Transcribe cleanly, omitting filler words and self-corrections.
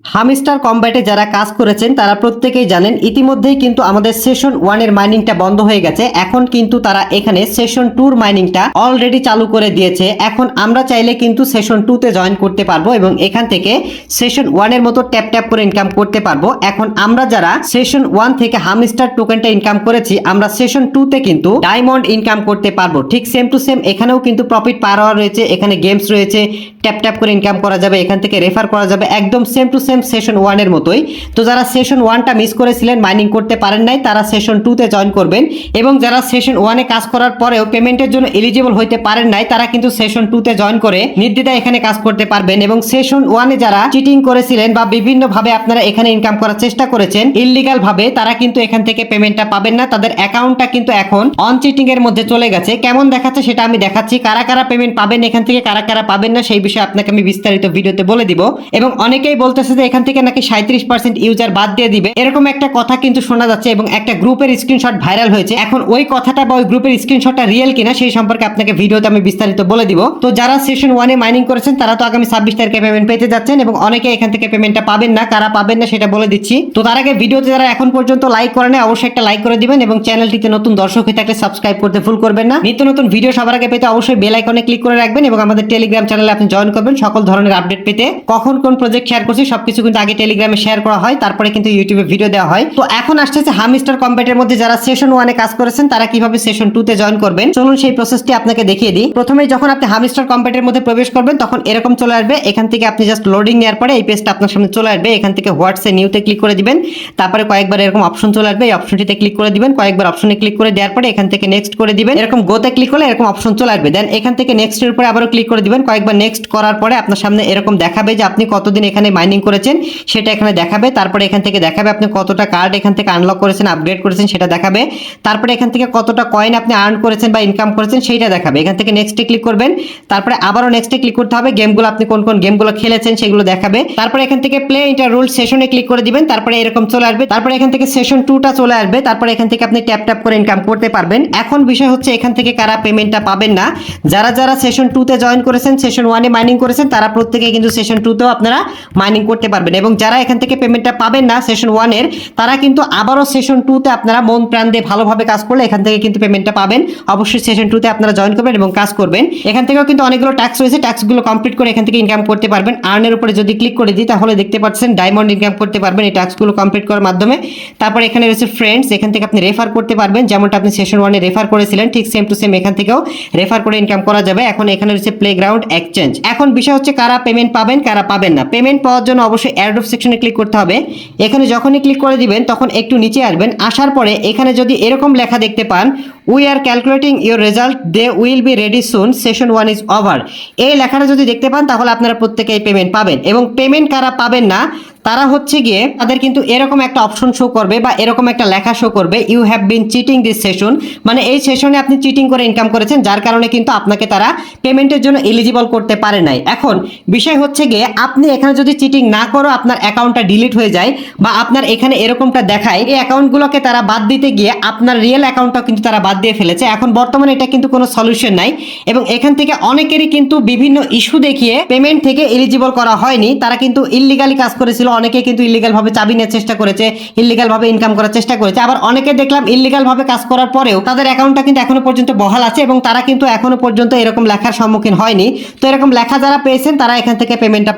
Hamster কম্ব্যাটে যারা কাজ করেছেন তারা প্রত্যেকেই জানেন ইতিমধ্যেই কিন্তু আমাদের সেশন 1 এর মাইনিংটা বন্ধ হয়ে গেছে। এখন কিন্তু তারা এখানে সেশন 2 এর মাইনিংটা অলরেডি চালু করে দিয়েছে। এখন আমরা চাইলে কিন্তু সেশন 2 তে জয়েন করতে পারবো এবং এখান থেকে সেশন 1 এর মতো ট্যাপ ট্যাপ করে ইনকাম করতে পারবো। এখন আমরা যারা সেশন 1 থেকে হামস্টার টোকেনটা ইনকাম করেছি, আমরা সেশন 2 তে কিন্তু ডায়মন্ড ইনকাম করতে পারবো। ঠিক সেম টু সেম এখানেও কিন্তু প্রফিট পার হওয়ার রয়েছে, এখানে গেমস রয়েছে, ট্যাপ ট্যাপ করে ইনকাম করা যাবে, এখান থেকে রেফার করা যাবে, একদম সেম টু সেম সেশন 1 এর মতোই। তো যারা সেশন 1টা মিস করেছিলেন, মাইনিং করতে পারেন নাই, তারা সেশন 2 তে জয়েন করবেন। এবং যারা সেশন 1 এ কাজ করার পরেও পেমেন্টের জন্য এলিজিবল হইতে পারেন নাই, তারা কিন্তু সেশন 2 তে জয়েন করে নির্দ্বিধায় এখানে কাজ করতে পারবেন। এবং সেশন 1 এ যারা চিটিং করেছিলেন বা বিভিন্ন ভাবে আপনারা এখানে ইনকাম করার চেষ্টা করেছেন ইললিগাল ভাবে, তারা কিন্তু এখান থেকে পেমেন্টটা পাবেন না। তাদের অ্যাকাউন্টটা কিন্তু এখন অন চিটিং এর মধ্যে চলে গেছে। কেমন দেখাচ্ছে সেটা আমি দেখাচ্ছি। কারা কারা পেমেন্ট পাবেন এখান থেকে, কারা কারা পাবেন না, সেই বিষয়ে আপনাকে আমি বিস্তারিত ভিডিওতে বলে দিব। এবং অনেকেই বলতেছে যে এখান থেকে নাকি 37% ইউজার বাদ দিয়ে দিবে, এরকম একটা কথা কিন্তু শোনা যাচ্ছে এবং একটা গ্রুপের স্ক্রিনশট ভাইরাল হয়েছে। এখন ওই কথাটা বা ওই গ্রুপের স্ক্রিনশটটা রিয়েল কিনা সেই সম্পর্কে আপনাকে ভিডিওতে আমি বিস্তারিত বলে দিব। তো যারা সেশন 1 এ মাইনিং করেছেন তারা তো আগামী 26 তারিখে পেমেন্ট পেতে যাচ্ছেন এবং অনেকে এখান থেকে পেমেন্টটা পাবেন না। কারা পাবেন না সেটা বলে দিচ্ছি। তো তার আগে ভিডিওতে যারা এখন পর্যন্ত লাইক করেন অবশ্যই একটা লাইক করে দিবেন এবং চ্যানেলটিতে নতুন দর্শক হয়ে থাকলে সাবস্ক্রাইব করতে ভুল করবেন না। নিত্য নতুন ভিডিও সবার আগে পেতে অবশ্যই বেল আইকনে ক্লিক করে রাখবেন এবং আমাদের টেলিগ্রাম চ্যানেলে আপনি জয়েন করবেন সকল ধরনের আপডেট পেতে। কখন কোন প্রজেক্ট শেয়ার করছি সবকিছু কিন্তু আগে টেলিগ্রামে শেয়ার করা হয়, তারপরে কিন্তু ইউটিউবে ভিডিও দেওয়া হয়। তো এখন আসছে হামস্টার কম্ব্যাটের মধ্যে যারা সেশন 1 এ কাজ করেছেন তারা কিভাবে সেশন 2 তে জয়েন করবেন, চলুন সেই প্রসেসটি আপনাকে দেখিয়ে দিই। প্রথমে যখন আপনি হামস্টার কম্ব্যাটের মধ্যে প্রবেশ করবেন তখন এরকম চলে আসবে। এখান থেকে আপনি জাস্ট লোডিং নেওয়ার পরে এই পেজটা আপনার সামনে চলে আসবে। এখান থেকে হোয়াটসঅ্যাপ নিউতে ক্লিক করে দিবেন, তারপরে কয়েকবার এরকম অপশন চলে আসবে, এই অপশনটিতে ক্লিক করে দিবেন। কয়েকবার অপশনে ক্লিক করে দেওয়ার পরে এখান থেকে নেক্সট করে দিবেন। এরকম গোতে ক্লিক করলে এরকম অপশন চলে আসবে। দেন এখান থেকে নেক্সট এর উপরে আবারও ক্লিক করে দিবেন। কয়েকবার নেক্সট করার পরে আপনার সামনে এরকম দেখাবে যে আপনি কতদিন এখানে মাইনিং করেছেন সেটা এখানে দেখাবে। তারপরে এখান থেকে দেখাবে আপনি কতটা কার্ড এখান থেকে আনলক করেছেন, আপগ্রেড করেছেন সেটা দেখাবে। তারপরে এখান থেকে কতটা কয়েন আপনি আর্ন করেছেন বা ইনকাম করেছেন সেইটা দেখাবে। এখান থেকে নেক্সটে ক্লিক করবেন, তারপরে আবারও নেক্সটে ক্লিক করতে হবে। গেমগুলো আপনি কোন কোন গেমগুলো খেলেছেন সেগুলো দেখাবে। তারপরে এখান থেকে প্লে ইন্টার রুল সেশনে ক্লিক করে দিবেন, তারপরে এরকম চলে আসবে। তারপরে এখান থেকে সেশন 2টা চলে আসবে। তারপরে এখান থেকে আপনি ট্যাপ ট্যাপ করে ইনকাম করতে পারবেন। এখন বিষয় হচ্ছে এখান থেকে কারা পেমেন্টটা পাবেন না। যারা যারা সেশন 2 তে জয়েন করেছেন, সেশন 1 এ মাইনিং করেছেন, তারা প্রত্যেকেই কিন্তু সেশন 2 তেও আপনারা মাইনিং করতে পারবেন। এবং যারা এখান থেকে পেমেন্টটা পাবেন না সেশন 1 এর, তারা কিন্তু আবারও সেশন 2 তে আপনারা মন প্রাণ দিয়ে ভালোভাবে কাজ করলে এখান থেকে কিন্তু পেমেন্টটা পাবেন। অবশ্যই সেশন 2 তে আপনারা জয়েন করবেন এবং কাজ করবেন। এখান থেকেও কিন্তু অনেকগুলো ট্যাক্স রয়েছে, ট্যাক্সগুলো কমপ্লিট করে এখান থেকে ইনকাম করতে পারবেন। আর্নের উপরে যদি ক্লিক করে দিই তাহলে দেখতে পাচ্ছেন ডায়মন্ড ইনকাম করতে পারবেন এই ট্যাক্সগুলো কমপ্লিট করার মাধ্যমে। তারপর এখানে রয়েছে ফ্রেন্ডস, এখান থেকে আপনি রেফার করতে পারবেন, যেমনটা আপনি সেশন 1 এ রেফার করেছিলেন ঠিক সেম টু সেম এখান থেকেও রেফার করে ইনকাম করা যাবে। এখন এখানে রয়েছে প্লেগ্রাউন্ড এক্সচেঞ্জ। এখন বিষয় হচ্ছে কারা পেমেন্ট পাবেন কারা পাবেন না। পেমেন্ট পাওয়ার জন্য অবশ্যই এয়ারড্রপ সেকশনে ক্লিক করতে হবে। এখানে যখনই ক্লিক করে দিবেন তখন একটু নিচে আসবেন, আসার পরে এখানে যদি এরকম লেখা দেখতে পান we are calculating your result, they will be ready soon, session 1 is over, এই লেখাটা যদি দেখতে পান তাহলে আপনারা প্রত্যেকেই পেমেন্ট পাবেন। এবং পেমেন্ট কারা পাবেন না তারা হচ্ছে গিয়ে তাদের কিন্তু এরকম একটা অপশন শো করবে বা এরকম একটা লেখা শো করবে you have been cheating this session, মানে এই সেশনে আপনি চিটিং করে ইনকাম করেছেন, যার কারণে কিন্তু আপনাকে তারা পেমেন্টের জন্য এলিজিবল করতে পারে নাই। এখন বিষয় হচ্ছে গিয়ে আপনি এখানে যদি চিটিং না করো আপনার অ্যাকাউন্টটা ডিলিট হয়ে যায় বা আপনার এখানে এরকমটা দেখায়, এই অ্যাকাউন্টগুলোকে তারা বাদ দিতে গিয়ে আপনার রিয়েল অ্যাকাউন্টটাও কিন্তু তারা বাদ দিয়ে ফেলেছে। এখন বর্তমানে এটা কিন্তু কোনো সলিউশন নাই এবং এখান থেকে অনেকেরই কিন্তু বিভিন্ন ইস্যু দেখিয়ে পেমেন্ট থেকে এলিজিবল করা হয়নি। তারা কিন্তু ইললিগালি কাজ করেছিল, অনেকে কিন্তু ইললিগাল ভাবে চাবি নেওয়ার চেষ্টা করেছে, ইললিগাল ভাবে ইনকাম করার চেষ্টা করেছে। আবার অনেকে দেখলাম ইললিগাল ভাবে কাজ করার পরেও তাদের অ্যাকাউন্টটা কিন্তু এখনো পর্যন্ত বহাল আছে এবং তারা কিন্তু এখনো পর্যন্ত এরকম লেখার সম্মুখীন হয়নি। তো এরকম লেখা যারা পেয়েছেন তারা এখান থেকে পেমেন্টটা